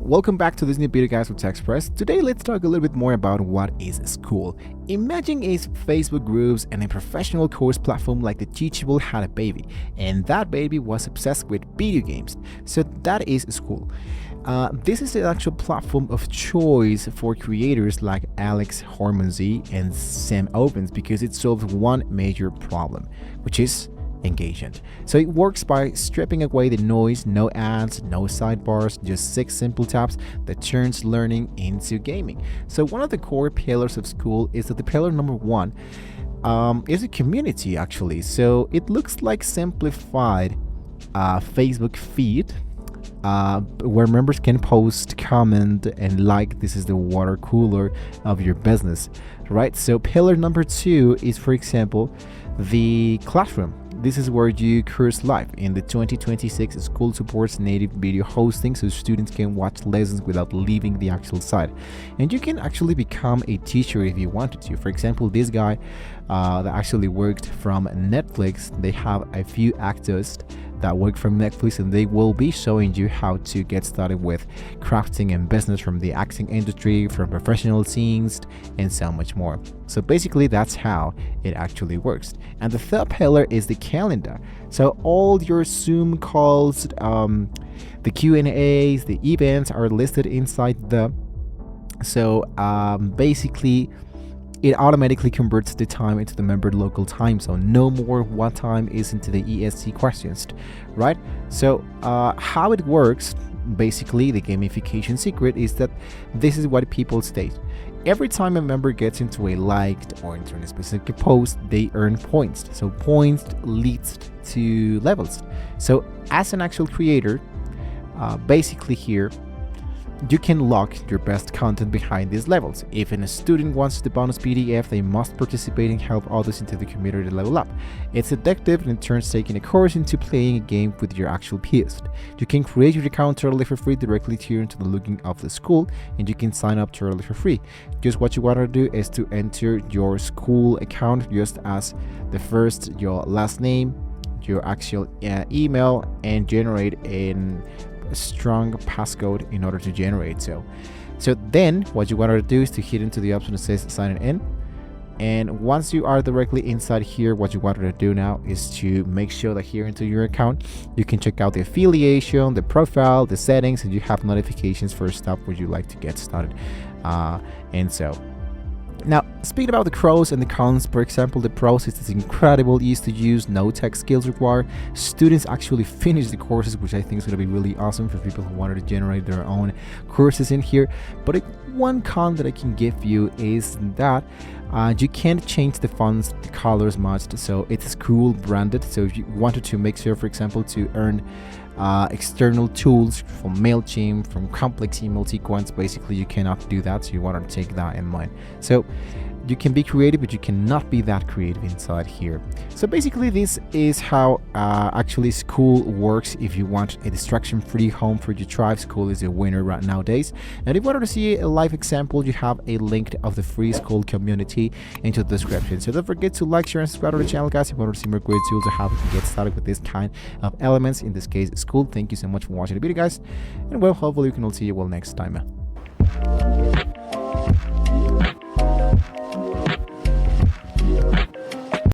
welcome back to this new video, guys, with Tech Express. Today let's talk a little bit more about what is Skool. Imagine a Facebook groups and a professional course platform like the Teachable had a baby, and that baby was obsessed with video games. So that is Skool. This is the actual platform of choice for creators like Alex Hormozy and Sam Ovens because it solves one major problem, which is engagement. So it works by stripping away the noise, no ads, no sidebars, just 6 simple taps that turns learning into gaming. So one of the core pillars of Skool is that the pillar number 1 is a community, actually. So it looks like simplified Facebook feed where members can post, comment, and like. This is the water cooler of your business, right? So pillar number 2 is, for example, the classroom. This is where you course live. In the 2026, Skool supports native video hosting so students can watch lessons without leaving the actual site. And you can actually become a teacher if you wanted to. For example, this guy that actually worked from Netflix, they have a few actors that work from Netflix, and they will be showing you how to get started with crafting and business from the acting industry, from professional scenes, and so much more. So basically that's how it actually works. And the third pillar is the calendar. So all your Zoom calls, the Q&As, the events are listed inside the. So basically it automatically converts the time into the member local time zone. No more what time is into the EST questions, right? So how it works, basically the gamification secret is that this is what people state. Every time a member gets into a liked or into a specific post, they earn points. So points leads to levels. So as an actual creator, basically here, you can lock your best content behind these levels. If a student wants the bonus PDF, they must participate and help others into the community to level up. It's addictive and it turns taking a course into playing a game with your actual peers. You can create your account totally for free directly here into the login of the Skool, and you can sign up totally for free. Just what you want to do is to enter your Skool account just as the first, your last name, your actual email, and generate a strong passcode in order to generate. So then what you want to do is to hit into the option that says sign in, and once you are directly inside here, what you want to do now is to make sure that here into your account you can check out the affiliation, the profile, the settings, and you have notifications for stuff where you like to get started. And so now, speaking about the pros and the cons, for example, the pros is it's incredible, easy to use, no tech skills required. Students actually finish the courses, which I think is going to be really awesome for people who wanted to generate their own courses in here. But one con that I can give you is that you can't change the fonts, the colors much, so it's Skool branded. So if you wanted to make sure, for example, to earn external tools from MailChimp, from complex email sequence, basically you cannot do that, so you want to take that in mind. So you can be creative, but you cannot be that creative inside here. So basically this is how actually Skool works. If you want a distraction-free home for your tribe, Skool is a winner right nowadays. And if you wanted to see a live example, you have a link of the free Skool community into the description. So don't forget to like, share, and subscribe to the channel, guys, if you want to see more great tools on how to get started with this kind of elements, in this case Skool. Thank you so much for watching the video, guys, and well, hopefully we can all see you next time.